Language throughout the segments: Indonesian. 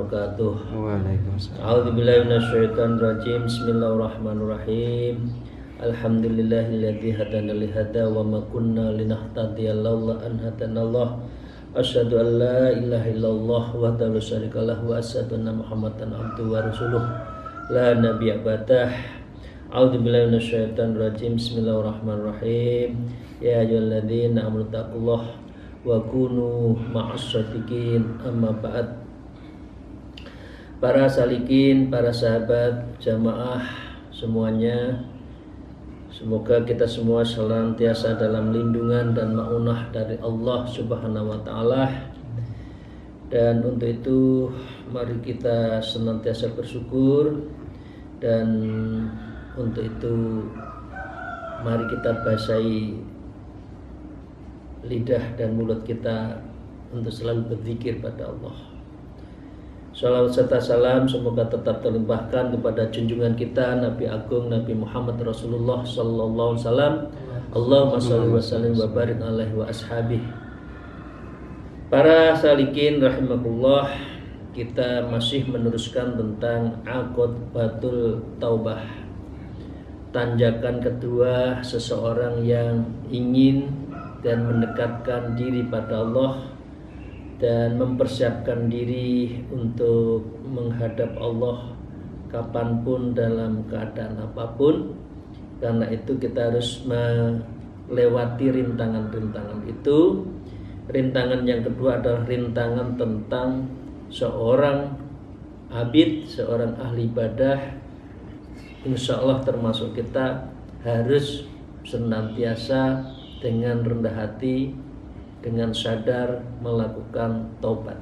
wabarakatuh. Waalaikumsalam. A'udzubillahi minasyaitonir rajim. Bismillahirrahmanirrahim. Alhamdulillahilladzi hadana li hada wa ma kunna linahtadiya laula an hadanallah. Asyhadu an la ilaha illallah wahdahu la syarikalah wa asyhadu anna Muhammadan abduhu wa rasuluh la nabiyya ba'dah. A'udzubillahi minasyaitonir rajim. Bismillahirrahmanirrahim. Ya ayyuhalladzina amanu taqullaha wa kunu ma'as shadiqin. Amma ba'd. Para salikin, para sahabat, jamaah semuanya, semoga kita semua senantiasa dalam lindungan dan maunah dari Allah Subhanahu wa taala. Dan untuk itu mari kita senantiasa bersyukur, dan untuk itu mari kita basahi lidah dan mulut kita untuk selalu berzikir pada Allah. Salawat serta salam semoga tetap terlimpahkan kepada junjungan kita Nabi Agung Nabi Muhammad Rasulullah sallallahu alaihi wasallam. Allahumma shalli wa sallim wa barik alaihi wa ashabihi. Para salikin rahimakumullah, kita masih meneruskan tentang aqobatul taubah. Tanjakan kedua seseorang yang ingin dan mendekatkan diri pada Allah dan mempersiapkan diri untuk menghadap Allah kapanpun dalam keadaan apapun. Karena itu kita harus melewati rintangan-rintangan itu. Rintangan yang kedua adalah rintangan tentang seorang abid, seorang ahli ibadah. Insya Allah termasuk kita harus senantiasa dengan rendah hati, dengan sadar melakukan taubat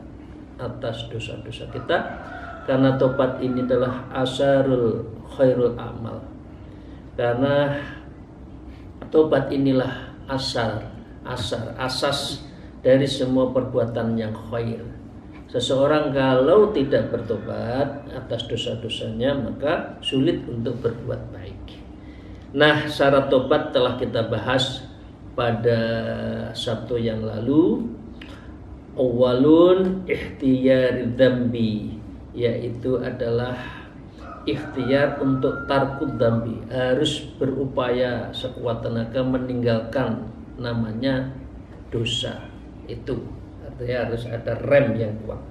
atas dosa-dosa kita, karena taubat ini adalah asarul khairul amal. Karena taubat inilah asas dari semua perbuatan yang khair. Seseorang kalau tidak bertobat atas dosa-dosanya, maka sulit untuk berbuat baik. Nah, syarat tobat telah kita bahas pada Sabtu yang lalu. Awalun ikhtiyar dzambi, yaitu adalah ikhtiar untuk tarkud dzambi, harus berupaya sekuat tenaga meninggalkan namanya dosa itu. Artinya harus ada rem yang kuat.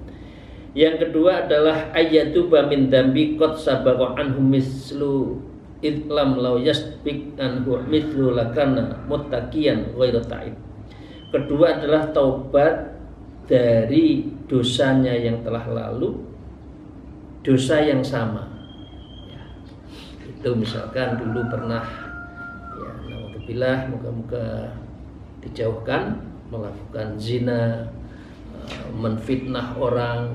Yang kedua adalah ayatuba min dzambi qad sabaqa anhu mislu idlam law yasbik anhu mithlu lakana muttaqiyan ghairu ta'ib. Kedua adalah taubat dari dosanya yang telah lalu, dosa yang sama ya. Itu misalkan dulu pernah ya, naudzubillah, moga-moga dijauhkan, melakukan zina, menfitnah orang,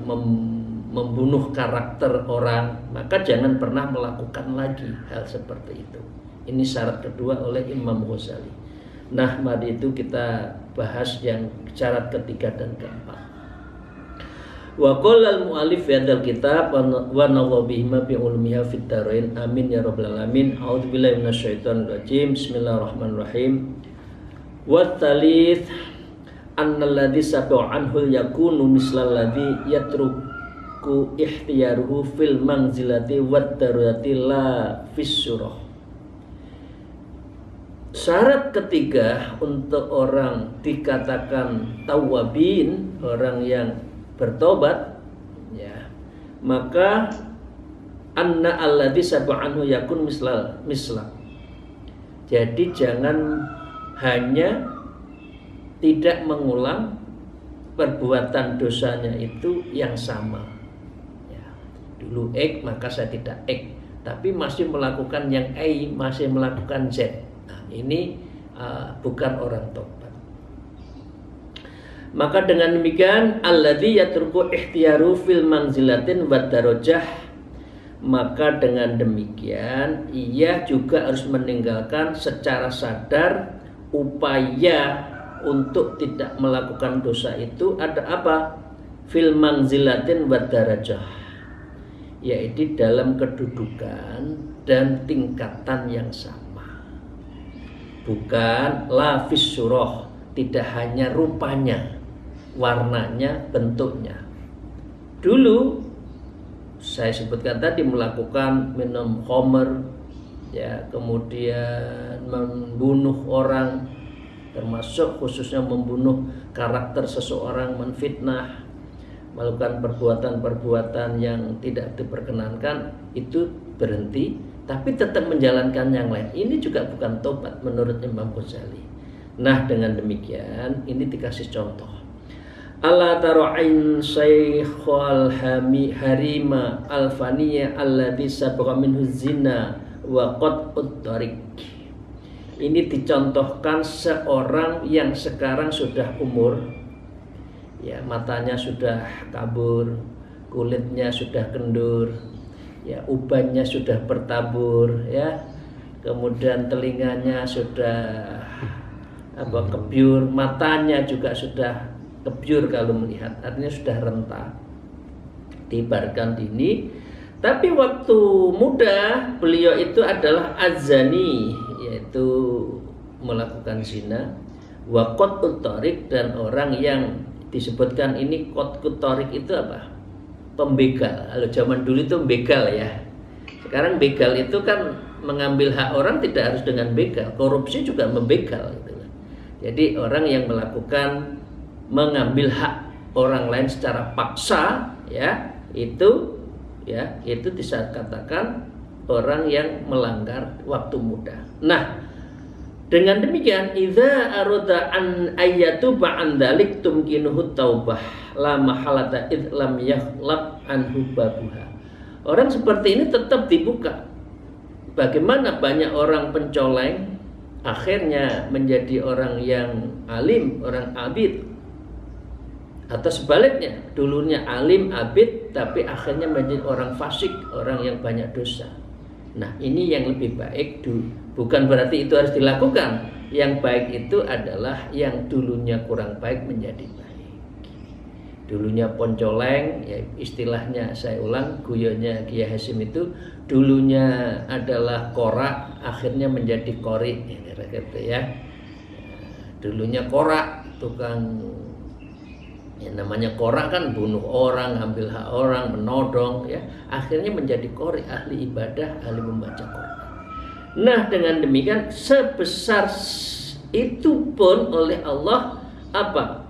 membunuh karakter orang, maka jangan pernah melakukan lagi hal seperti itu. Ini syarat kedua oleh Imam Ghazali. Nah, mari itu kita bahas yang syarat ketiga dan keempat. Wa qala al-mu'allif fi hadzal kitab wa nawwa bihima bi ulumiha fid darain. Amin ya rabbal alamin. A'udzubillahi minasyaitonir rajim. Bismillahirrahmanirrahim. Wa tsalits annalladzi saba'a anhu yakunu mislalladzi yatruku ikhtiyaruhu fil manzilati wad darurati la fisyurah. Syarat ketiga untuk orang dikatakan tawabin, orang yang bertobat ya, maka anna alladzi saba'a anhu yakun misla. Jadi jangan hanya tidak mengulang perbuatan dosanya itu yang sama ya. Dulu X maka saya tidak X, tapi masih melakukan yang A, masih melakukan Z. Nah, ini bukan orang tobat. Maka dengan demikian alladzi yatruku ikhtiyaru fil manzilatin wa darajah, maka dengan demikian ia juga harus meninggalkan secara sadar upaya untuk tidak melakukan dosa itu. Ada apa? Fil manzilatin wa darajah, yaitu dalam kedudukan dan tingkatan yang sama. Bukan la fis surah, tidak hanya rupanya, warnanya, bentuknya. Dulu saya sebutkan tadi, melakukan minum khamr, ya, kemudian membunuh orang, termasuk khususnya membunuh karakter seseorang, menfitnah, melakukan perbuatan-perbuatan yang tidak diperkenankan, itu berhenti, tapi tetap menjalankan yang lain. Ini juga bukan tobat menurut Imam Ghazali. Nah, dengan demikian ini dikasih contoh. Ala tara'in syekhul harima al-faniyya alladhi sabqa minhu zina wa qat'ut thariq. Ini dicontohkan seorang yang sekarang sudah umur, ya, matanya sudah kabur, kulitnya sudah kendur, ya, ubannya sudah bertabur, ya, kemudian telinganya sudah kebyur, matanya juga sudah kebyur kalau melihat, artinya sudah renta, diibaratkan dini. Tapi waktu muda beliau itu adalah azani, yaitu melakukan zina, wa qat'ut thariq, dan orang yang disebutkan ini qat'ut thariq itu apa? Pembegal. Kalau zaman dulu itu begal, ya. Sekarang begal itu kan mengambil hak orang, tidak harus dengan begal. Korupsi juga membegal gitu. Jadi orang yang melakukan mengambil hak orang lain secara paksa, ya, itu bisa katakan orang yang melanggar waktu muda. Nah, dengan demikian, idza arada an ayyatuba an dzalik tumkinuhu taubah la mahalata id lam yakhlaq anhu babuha. Orang seperti ini tetap dibuka. Bagaimana banyak orang pencoleng akhirnya menjadi orang yang alim, orang abid, atau sebaliknya, dulunya alim abid tapi akhirnya menjadi orang fasik, orang yang banyak dosa. Nah, ini yang lebih baik, bukan berarti itu harus dilakukan. Yang baik itu adalah yang dulunya kurang baik menjadi baik. Dulunya poncoleng, ya, istilahnya saya ulang, guyonnya Kiai Hasyim itu, dulunya adalah korak, akhirnya menjadi kori, ya. Dulunya korak, tukang, ya, namanya korak kan bunuh orang, ambil hak orang, menodong, ya, akhirnya menjadi qori, ahli ibadah, ahli membaca Quran. Nah, dengan demikian sebesar itu pun oleh Allah apa?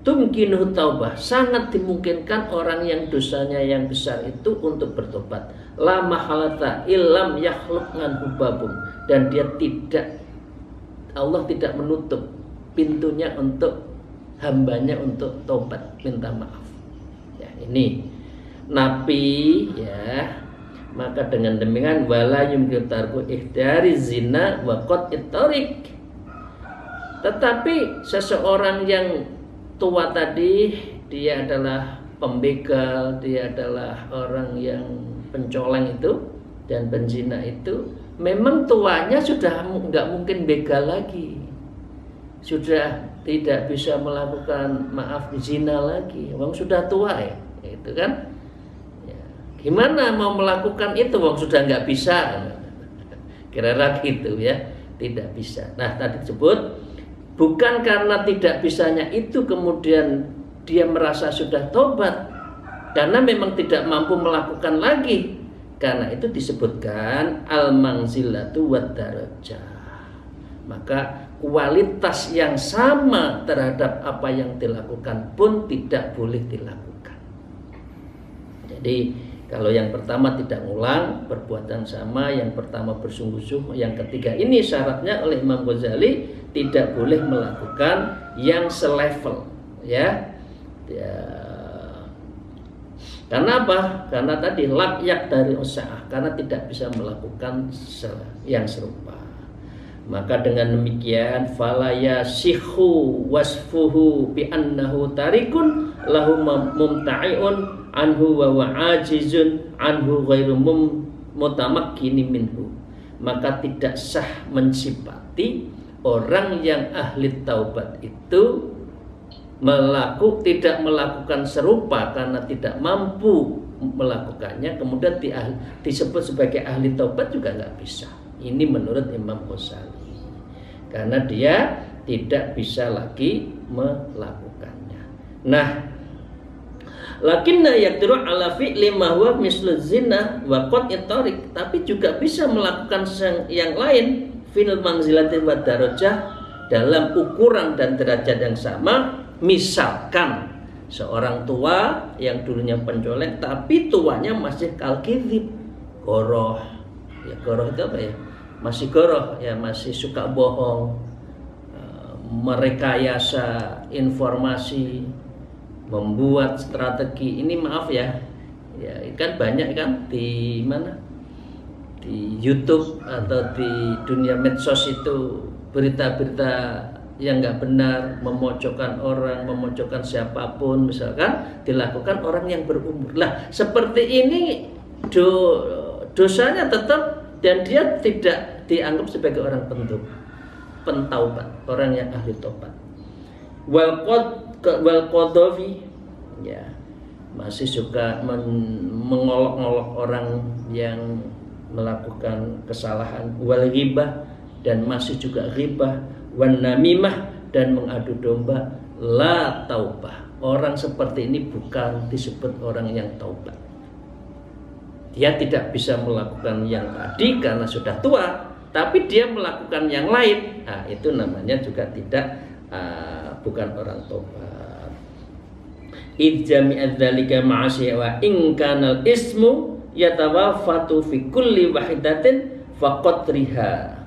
Tumkinuhu taubah, sangat dimungkinkan orang yang dosanya yang besar itu untuk bertobat. La mahalata illam yakhluq anhu babun, dan Allah tidak menutup pintunya untuk hambanya untuk tobat, minta maaf, ya. Ini napi, ya, maka dengan demikian wala yumkin tarku ikhtiyari zina wa qat'it thariq. Tetapi seseorang yang tua tadi, dia adalah pembegal, dia adalah orang yang pencoleng itu dan penzina itu, memang tuanya sudah nggak mungkin begal lagi, sudah tidak bisa melakukan zina lagi, wong sudah tua, ya, itu kan, ya. Gimana mau melakukan itu, wong sudah nggak bisa, kira-kira gitu, ya, tidak bisa. Nah, tadi disebut bukan karena tidak bisanya itu kemudian dia merasa sudah tobat, karena memang tidak mampu melakukan lagi, karena itu disebutkan al-manzilatu wad darajah. Maka kualitas yang sama terhadap apa yang dilakukan pun tidak boleh dilakukan. Jadi kalau yang pertama tidak ngulang, perbuatan sama, yang pertama bersungguh-sungguh, yang ketiga ini syaratnya oleh Imam Ghazali tidak boleh melakukan yang selevel, ya. Karena apa? Karena tadi layak dari usaha, karena tidak bisa melakukan yang serupa. Maka dengan demikian fala yasihu wasfuhu bi annahu tarikun lahu mumta'iun anhu wa ajizun anhu ghairu mutamakkini minhu. Maka tidak sah mensifati orang yang ahli taubat itu tidak melakukan serupa karena tidak mampu melakukannya, kemudian disebut sebagai ahli taubat juga nggak bisa. Ini menurut Imam Ghazali, karena dia tidak bisa lagi melakukannya. Nah, Lakinna yaqdiru ala fi'li ma huwa mislu zina wa qat'i tariq, tapi juga bisa melakukan yang lain fil manzilati wa darajah, dalam ukuran dan derajat yang sama. Misalkan seorang tua yang dulunya pencolek tapi tuanya masih kalkidhib, goroh. Ya goroh itu apa ya? Masih goroh ya, masih suka bohong, merekayasa informasi, membuat strategi. Ini maaf ya, ya kan banyak kan di mana, di YouTube atau di dunia medsos itu berita-berita yang nggak benar, memojokkan orang, memojokkan siapapun, misalkan dilakukan orang yang berumur. Lah seperti ini dosanya tetap, dan dia tidak dianggap sebagai orang pentaubat, orang yang ahli tobat. Wal qadhafi, ya masih suka mengolok-olok orang yang melakukan kesalahan. Wal ghibah, dan masih juga ghibah. Wan namimah, dan mengadu domba. La taubah, orang seperti ini bukan disebut orang yang taubat. Dia tidak bisa melakukan yang tadi karena sudah tua, tapi dia melakukan yang lain. Nah, itu namanya juga tidak bukan orang tobat. Idjami'ad dzalika ma'asya wa in kanal ismu yatawafatu fi kulli wahidatin faqatriha.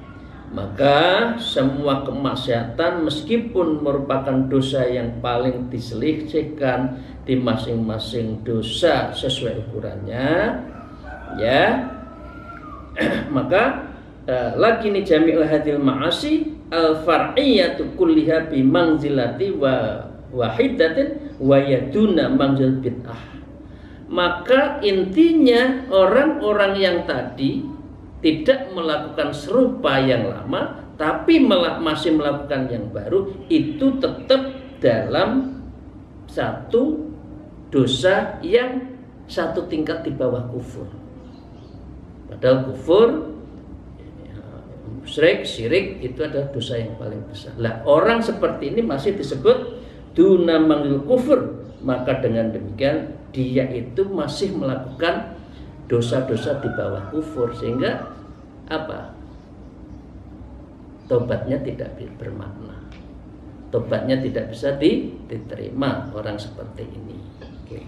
Maka semua kemaksiatan meskipun merupakan dosa yang paling diselisihkan di masing-masing dosa sesuai ukurannya, ya, maka lagi nih jami'ul hadil ma'asi al-far'iyatu kulliha bi manzilati wa wahidatin wa yaduna manzil bid'ah. Maka intinya orang-orang yang tadi tidak melakukan serupa yang lama tapi masih melakukan yang baru, itu tetap dalam satu dosa yang satu tingkat di bawah kufur. Padahal kufur, musyrik, syirik itu adalah dosa yang paling besar. Lah orang seperti ini masih disebut duna manggil kufur, maka dengan demikian dia itu masih melakukan dosa-dosa di bawah kufur, sehingga apa? Tobatnya tidak bermakna, tobatnya tidak bisa diterima orang seperti ini. Oke.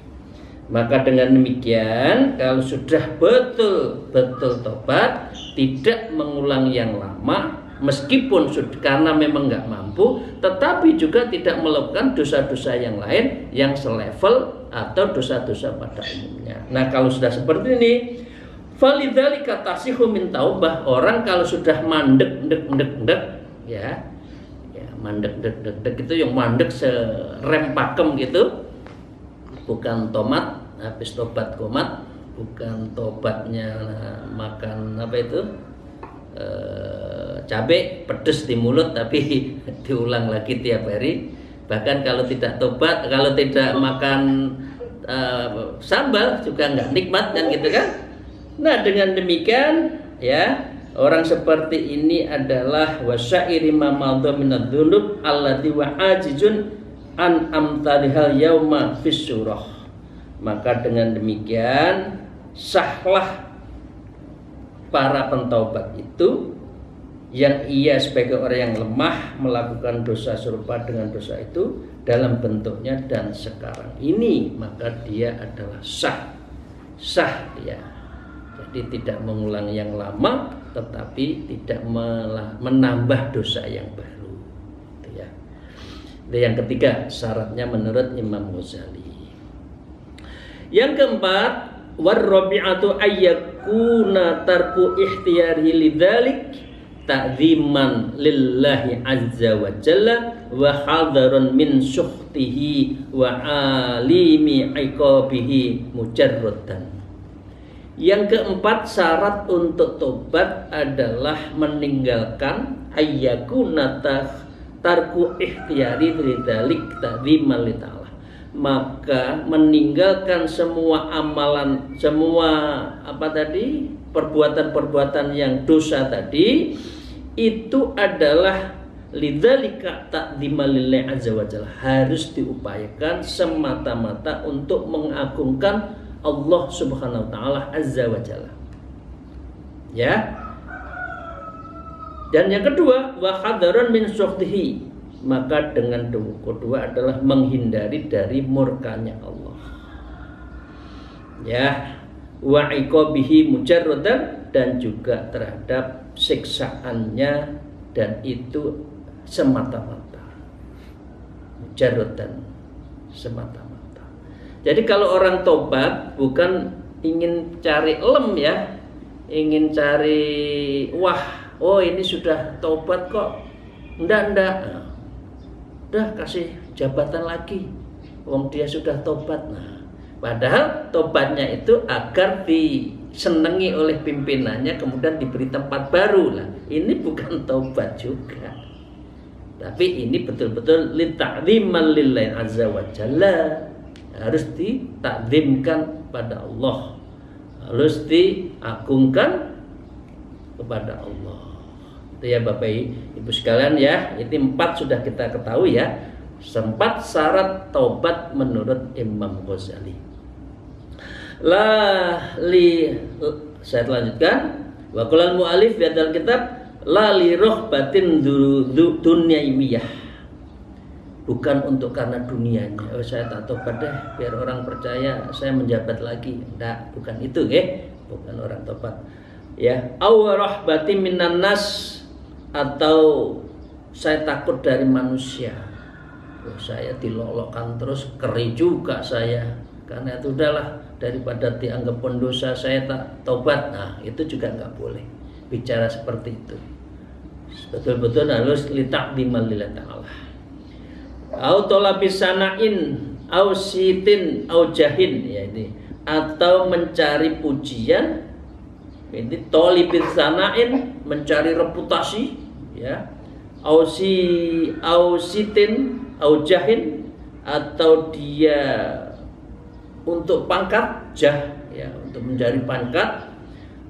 Maka dengan demikian, kalau sudah betul-betul tobat, tidak mengulang yang lama, meskipun karena memang nggak mampu, tetapi juga tidak melakukan dosa-dosa yang lain yang selevel atau dosa-dosa pada umumnya. Nah, kalau sudah seperti ini, falidzalika tasihu min taubah. Orang kalau sudah mandek ya mandek itu yang mandek serem pakem gitu, bukan tomat habis tobat komat, bukan tobatnya makan apa itu cabai pedes di mulut tapi diulang lagi tiap hari. Bahkan kalau tidak tobat, kalau tidak makan sambal juga nggak nikmat kan gitu kan. Nah dengan demikian ya, orang seperti ini adalah wasyairi ma madha minadz dzunub allati wa ajizun an amtalihal yauma fis surah. Maka dengan demikian sahlah para pentaubat itu yang ia sebagai orang yang lemah melakukan dosa serupa dengan dosa itu dalam bentuknya dan sekarang ini, maka dia adalah sah ya. Jadi tidak mengulang yang lama, tetapi tidak menambah dosa yang baru. Itu ya. Dan yang ketiga, syaratnya menurut Imam Ghazali. Yang keempat, warrabi'atu ayyakuna tarku ikhtiyarihi lidzalik ta'ziman lillahi azza wa jalla wa hadarun min sukhtihi wa alimi iqabihi mujarradan. Yang keempat, syarat untuk tobat adalah meninggalkan ayyakuna tarku ikhtiyari lidzalik ta'ziman li ta'ala. Maka meninggalkan semua amalan, semua perbuatan-perbuatan yang dosa tadi, itu adalah Lidzalika ta'dhiman lillahi azza wa jalla, harus diupayakan semata-mata untuk mengagungkan Allah Subhanahu wa taala azza wa jalla. Ya. Dan yang kedua, wa hadaran min sukhtihi, maka dengan kedua adalah menghindari dari murkanya Allah. Ya, wa iqabihi mujarradan, dan juga terhadap siksaannya, dan itu semata-mata. Mujarradan, semata-mata. Jadi kalau orang tobat bukan ingin cari ya, ingin cari oh ini sudah tobat kok. Enggak. Udah kasih jabatan lagi. Wong dia sudah tobat. Nah, padahal tobatnya itu agar disenangi oleh pimpinannya, kemudian diberi tempat baru. Lah, ini bukan tobat juga. Tapi ini betul-betul litakdziman lillahi azza wa jalla, harus ditakzimkan pada Allah, harus diagungkan kepada Allah. Itu ya Bapak Ibu sekalian ya, ini 4 sudah kita ketahui ya. 4 syarat taubat menurut Imam Ghazali. Saya lanjutkan. Wa qala al-mu'allif fi hadzal kitab la li rahbatin dunyaiyah. Bukan untuk karena dunianya. Saya tak tobat deh biar orang percaya saya menjabat lagi. Enggak, bukan itu bukan orang tobat. Ya, aw rahbatin minan nas, atau saya takut dari manusia. Saya dilolokkan terus, keri juga saya. Karena itu udahlah, daripada dianggap pendosa saya tak tobat. Nah, itu juga nggak boleh bicara seperti itu. Betul-betul harus litakdziman lillahi ta'ala. Au talabis sana'in au sitin au jahin, ya ini, atau mencari pujian. Ini talibis sana'in, mencari reputasi, ya. Au sitin au jahin, atau dia untuk pangkat, ya, untuk mencari pangkat.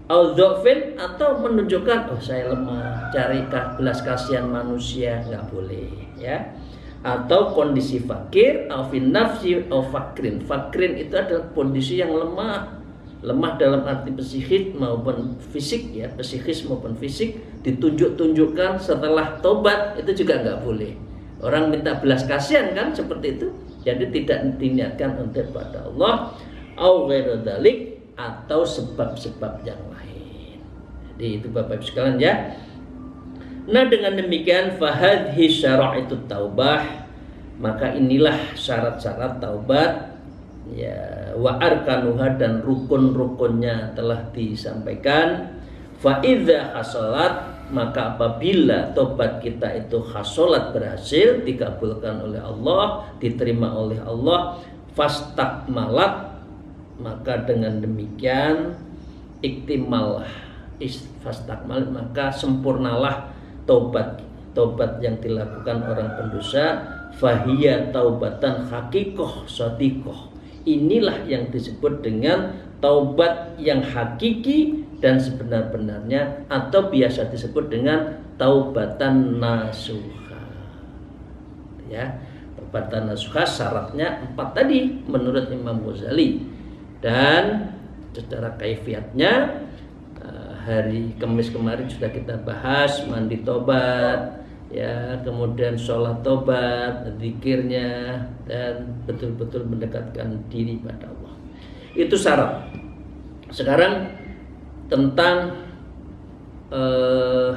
Au dhafin, atau menunjukkan saya lemah, cari belas kasihan manusia, nggak boleh, ya. Atau kondisi fakir, au fin nafsi au fakrin. Fakrin itu adalah kondisi yang lemah dalam arti psikis maupun fisik, ya, psikis maupun fisik, ditunjukkan setelah tobat, itu juga nggak boleh. Orang minta belas kasihan kan seperti itu, jadi tidak diniatkan untuk pada Allah. Au ghairu dzalik, atau sebab-sebab yang lain. Jadi itu Bapak Ibu sekalian ya. Nah, dengan demikian fahadhi syara'itut taubah, maka inilah syarat-syarat taubat, ya, wa arkanuha, dan rukun-rukunnya telah disampaikan. Fa idza hasalat, maka apabila tobat kita itu hasolat, berhasil, dikabulkan oleh Allah, diterima oleh Allah, fastakmalat, maka dengan demikian iktimalah, fastakmalat, maka sempurnalah tobat yang dilakukan orang pendosa. Fahiyya taubatan hakikoh sodikoh, inilah yang disebut dengan taubat yang hakiki dan sebenar-benarnya, atau biasa disebut dengan taubatan nasuha. Ya, taubatan nasuha syaratnya 4 tadi menurut Imam Ghazali, dan secara kaifiatnya hari Kamis kemarin sudah kita bahas, mandi tobat, ya, kemudian sholat tobat, zikirnya, dan betul-betul mendekatkan diri pada Allah. Itu syarat. Sekarang tentang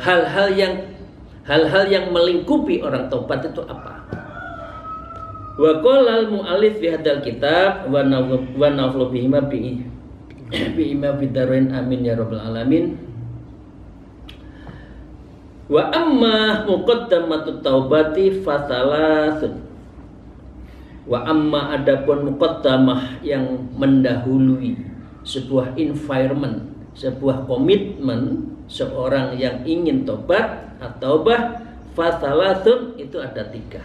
hal-hal yang melingkupi orang tobat itu apa? Wa qala al-mu'allif fi hadzal kitab wa naflu bihima bi ima bidarin, amin ya rabbal alamin. Wa amma muqaddamatut taubati fatalasun. Wa amma, adapun muqaddamah yang mendahului sebuah environment, sebuah komitmen seorang yang ingin tobat atau fatalasun, itu ada 3.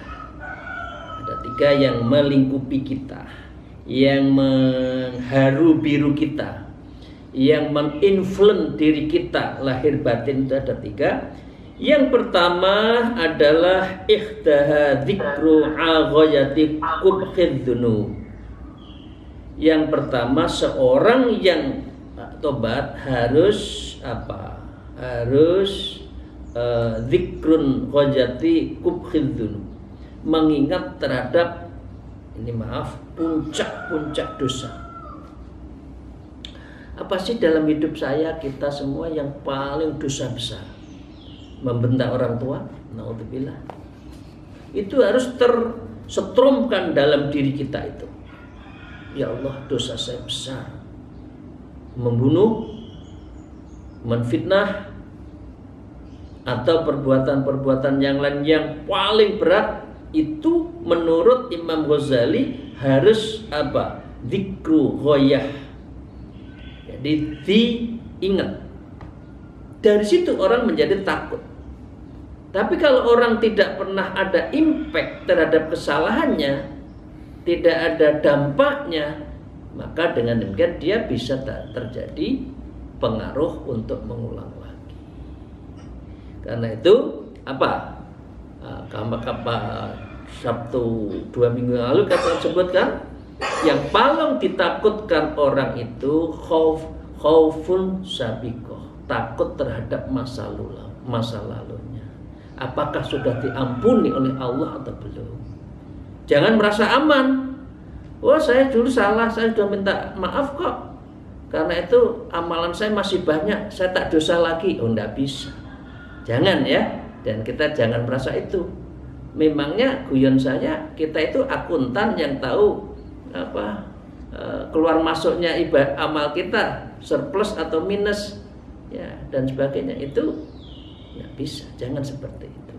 Ada 3 yang melingkupi kita, yang mengharu biru kita, yang menginfluence diri kita lahir batin, itu ada 3. Yang pertama adalah ikhdaha dzikru aghayati qubhid dzunub. Yang pertama, seorang yang tobat harus apa? Harus dzikrun ghayati qubhid dzunub, mengingat terhadap puncak-puncak dosa. Apa sih dalam hidup saya, kita semua yang paling dosa besar? Membentak orang tua, naudzubillah. Itu harus tersetrumkan dalam diri kita itu. Ya Allah, dosa saya besar. Membunuh, menfitnah, atau perbuatan-perbuatan yang lain yang paling berat itu menurut Imam Ghazali harus apa? Dzikru ghayah. Jadi diingat. Dari situ orang menjadi takut. Tapi kalau orang tidak pernah ada impact terhadap kesalahannya, tidak ada dampaknya, maka dengan demikian dia bisa terjadi pengaruh untuk mengulang lagi. Karena itu apa? Sabtu 2 minggu lalu kata sebutkan, yang paling ditakutkan orang itu khaufun sabiqah, takut terhadap masa lalunya. Apakah sudah diampuni oleh Allah atau belum? Jangan merasa aman. Wah, saya dulu salah, saya sudah minta maaf kok. Karena itu amalan saya masih banyak, saya tak dosa lagi. Oh, enggak bisa. Jangan ya. Dan kita jangan merasa itu. Memangnya guyon saya, kita itu akuntan yang tahu apa keluar masuknya amal kita, surplus atau minus, ya, dan sebagainya. Itu nggak bisa. Jangan seperti itu.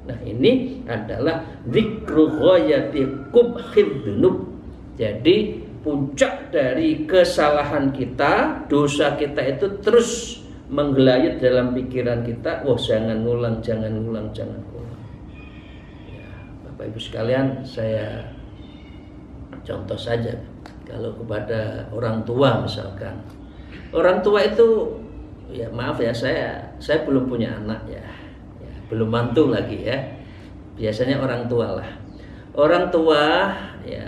Nah, ini adalah dzikru ghayati qubhid dzunub. Jadi puncak dari kesalahan kita, dosa kita itu terus menggelayut dalam pikiran kita. Wah, jangan ngulang, jangan ngulang, jangan ngulang. Ya, Bapak Ibu sekalian, saya contoh saja. Kalau kepada orang tua misalkan, orang tua itu, ya maaf ya, saya belum punya anak ya, belum mantu lagi ya. Biasanya orang tua lah. Orang tua ya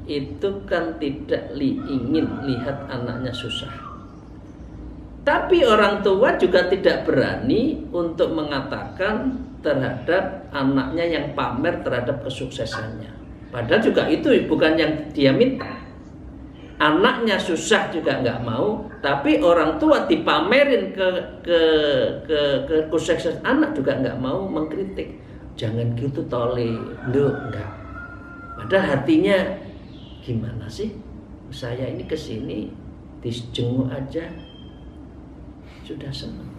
itu kan tidak ingin lihat anaknya susah. Tapi orang tua juga tidak berani untuk mengatakan terhadap anaknya yang pamer terhadap kesuksesannya. Padahal juga itu bukan yang dia minta. Anaknya susah juga nggak mau, tapi orang tua dipamerin ke kesuksesan anak juga nggak mau mengkritik. Jangan gitu tole, enggak. Padahal hatinya gimana sih? Saya ini kesini dijenguk aja sudah senang,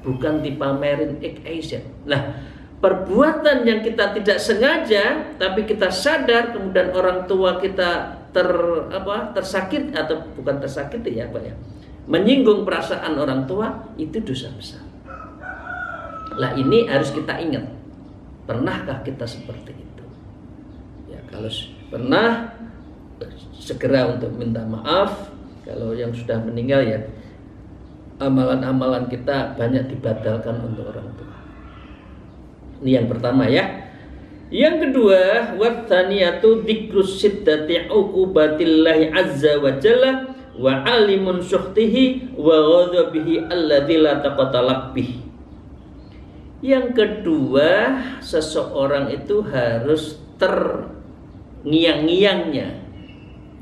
bukan dipamerin XYZ. Nah, perbuatan yang kita tidak sengaja tapi kita sadar, kemudian orang tua kita tersakit atau bukan tersakiti ya Pak ya, menyinggung perasaan orang tua, itu dosa besar. Lah ini harus kita ingat. Pernahkah kita seperti itu? Ya, kalau pernah, segera untuk minta maaf. Kalau yang sudah meninggal ya, amalan-amalan kita banyak dibatalkan untuk orang tua. Ini yang pertama ya. Yang kedua, wathaniyatu dzikrus siddati uqubatillahi azza wa jalla wa alimun syuhtihi wa ghadabihi alladzi la taqatalaq bih. Yang kedua, seseorang itu harus terngiang-ngiangnya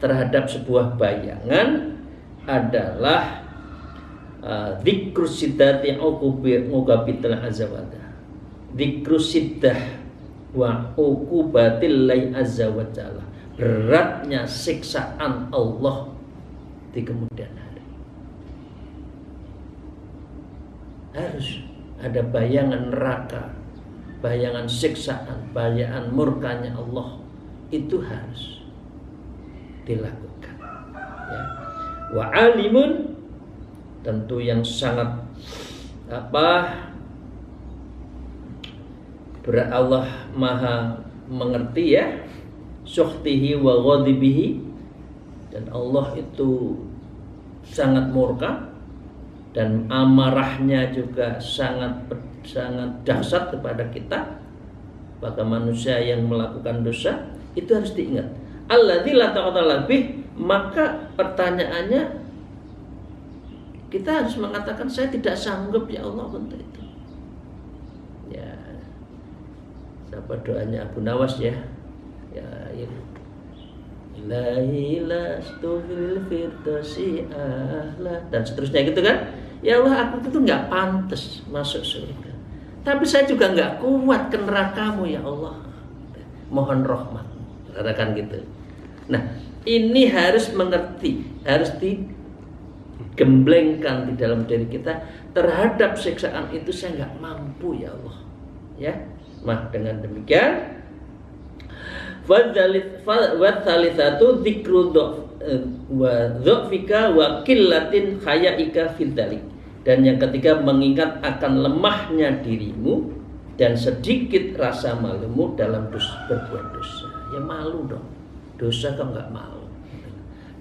terhadap sebuah bayangan adalah dzikrus siddati uqubatillahi azza wa jalla. Dzikrus siddah wa uqubatillahi azza wa jalla, beratnya siksaan Allah di kemudian hari. Harus ada bayangan neraka, bayangan siksaan, bayangan murkanya Allah, itu harus dilakukan ya. Wa alimun, tentu yang sangat Allah maha mengerti ya, syuhtihi wa ghadibihi, dan Allah itu sangat murka dan amarahnya juga sangat dahsyat kepada kita, maka manusia yang melakukan dosa itu harus diingat. Alladzi la taqata bih, maka pertanyaannya kita harus mengatakan saya tidak sanggup ya Allah untuk itu. Ya, apa doanya Abu Nawas ya? Ya, Ilahi lastu fil firdausi ahla, dan seterusnya gitu kan. Ya Allah, aku itu nggak pantas masuk surga, tapi saya juga nggak kuat ke nerakamu ya Allah, mohon rahmat, katakan gitu. Nah, ini harus mengerti, harus digemblengkan di dalam diri kita terhadap siksaan itu. Saya nggak mampu ya Allah, ya. Nah, dengan demikian Wadhalithatu dzikru dhafika wa qillatin hayaika fil dzalik. Dan yang ketiga, mengingat akan lemahnya dirimu dan sedikit rasa malumu dalam berbuat dosa. Ya malu dong, dosa kok nggak malu.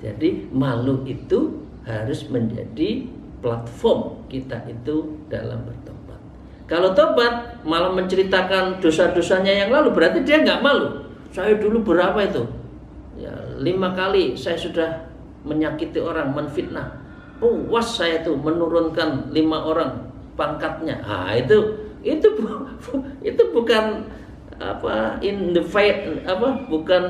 Jadi malu itu harus menjadi platform kita itu dalam bertobat. Kalau tobat malah menceritakan dosa-dosanya yang lalu, berarti dia nggak malu. Saya dulu berapa itu? Ya, 5 kali saya sudah menyakiti orang, menfitnah. Puas saya tuh menurunkan 5 orang pangkatnya. Ah, itu bukan apa bukan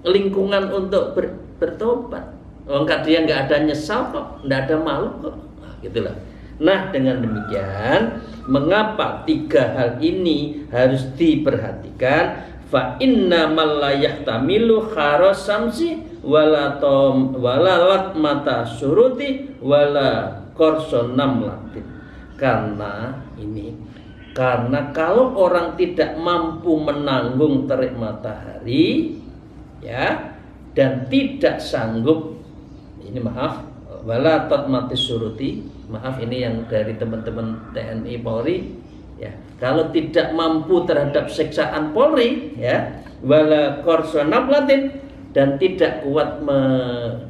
lingkungan untuk bertobat. Enggak, dia nggak ada nyesal kok, nggak ada malu kok. Nah, gitulah. Nah, dengan demikian, mengapa 3 hal ini harus diperhatikan? Fa inna man la yahtamilu kharasamsi wala latmata suruti wala korson namlatin. Karena kalau orang tidak mampu menanggung terik matahari, ya, dan tidak sanggup, ini maaf, wala latmati suruti, maaf ini yang dari teman-teman TNI Polri. Ya, kalau tidak mampu terhadap siksaan Polri, ya, wala korsonam latin, dan tidak kuat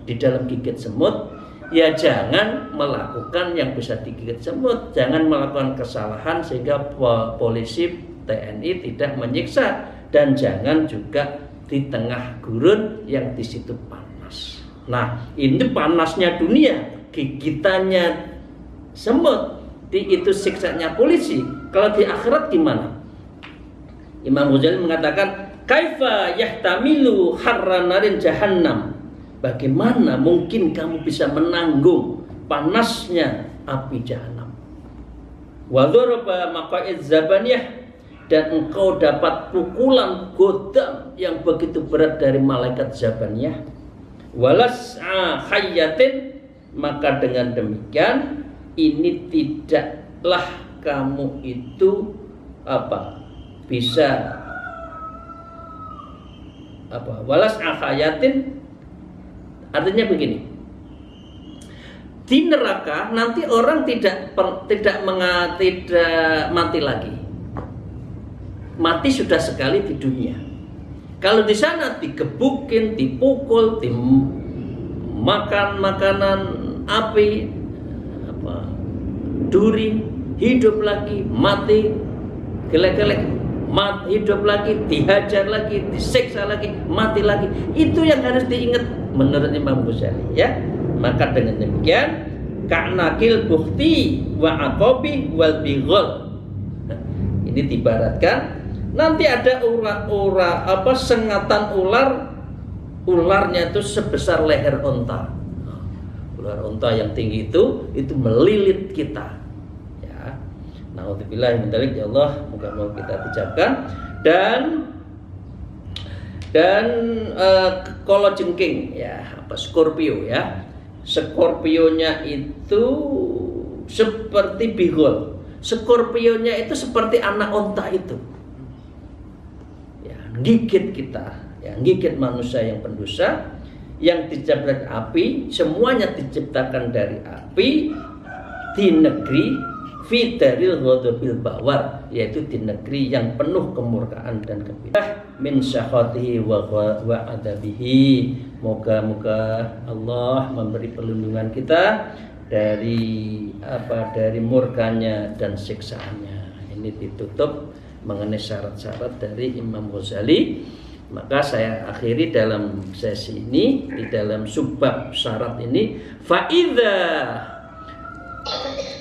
di dalam gigit semut, ya jangan melakukan yang bisa digigit semut, jangan melakukan kesalahan sehingga polisi TNI tidak menyiksa, dan jangan juga di tengah gurun yang di situ panas. Nah, ini panasnya dunia, gigitannya semut, itu siksanya polisi. Kalau di akhirat gimana? Imam Ghazali mengatakan, kaifa yahtamilu harranarin jahannam. Bagaimana mungkin kamu bisa menanggung panasnya api jahanam? Wa dzaraba maqa'id zabaniyah, dan engkau dapat pukulan godam yang begitu berat dari malaikat zabaniyah. Walas'a hayyatin, maka dengan demikian ini tidaklah kamu itu bisa walas akhayatin, artinya begini, di neraka nanti orang tidak mati lagi, mati sudah sekali di dunia. Kalau di sana digebukin, dipukul, dimakan makanan api, duri, hidup lagi, mati, gelek-gelek, mati, hidup lagi, dihajar lagi, disiksa lagi, mati lagi. Itu yang harus diingat menurut Imam Ghazali, ya. Maka dengan demikian, ka'nakil bukhti wa aqabi wal bighal. Nah, ini dibaratkan nanti ada sengatan ularnya itu sebesar leher onta. Ular onta yang tinggi itu melilit kita, ya. Nauzubillahi min dzalik, ya Allah, moga-moga kita dijauhkan. Dan kalajengking, ya, Scorpio, ya. Scorpionya itu seperti bihol. Scorpionya itu seperti anak onta itu, ya, gigit kita, ya, gigit manusia yang pendosa, yang diciptakan api, semuanya diciptakan dari api, di negeri fidaril ghadabil bawar, yaitu di negeri yang penuh kemurkaan dan kebid'ah, min syahatihi wa adabihi. Moga-moga Allah memberi perlindungan kita dari murkanya dan siksaannya. Ini ditutup mengenai syarat-syarat dari Imam Ghazali. Maka saya akhiri dalam sesi ini, di dalam subbab syarat ini, fa idza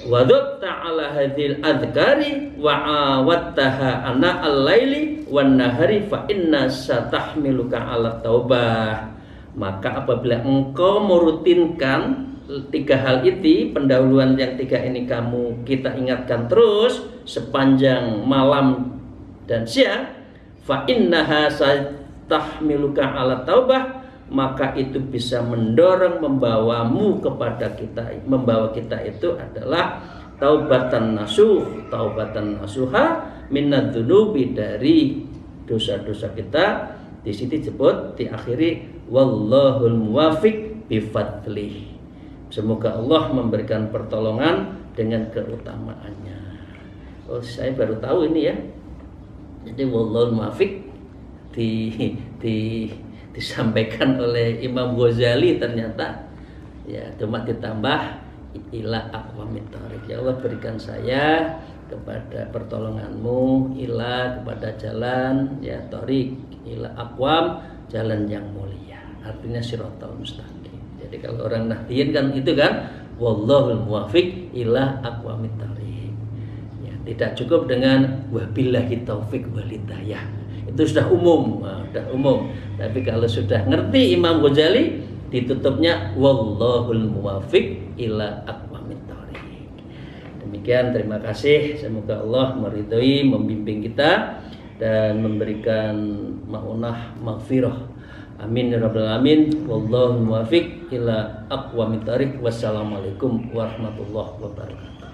wadabta ala hadhil adhkari wa awattaha ana al-laili wan nahari fa inna satahmiluka ala taubah. Maka apabila engkau merutinkan 3 hal itu, pendahuluan yang 3 ini kita ingatkan terus sepanjang malam dan siang, fa innaha satahmiluka ala taubah, maka itu bisa mendorong, membawamu kepada membawa kita itu adalah taubatan nasuha minadz dzunubi, dari dosa-dosa kita. Di sini disebut diakhiri wallahul muwafiq bifadlih. Semoga Allah memberikan pertolongan dengan keutamaannya. Oh, saya baru tahu ini ya. Jadi wallahul muwafiq disampaikan oleh Imam Ghazali ternyata ya, cuma ditambah ila aqwamit thariq. Ya Allah, berikan saya kepada pertolonganmu, ila kepada jalan ya, thariq, ila aqwam, jalan yang mulia, artinya siratal mustaqim. Jadi kalau orang nahdiyin kan itu kan wallahul muwafiq ila aqwamit thariq ya, tidak cukup dengan wabillahi taufik wal hidayah. Itu sudah umum, Tapi kalau sudah ngerti Imam Ghazali, ditutupnya wallahul muwafiq ila aqwamit thariq. Demikian, terima kasih. Semoga Allah meridhoi, membimbing kita dan memberikan maunah maghfirah. Amin ya rabbal alamin. Wallahul muwafiq ila aqwamit thariq. Wassalamualaikum warahmatullahi wabarakatuh.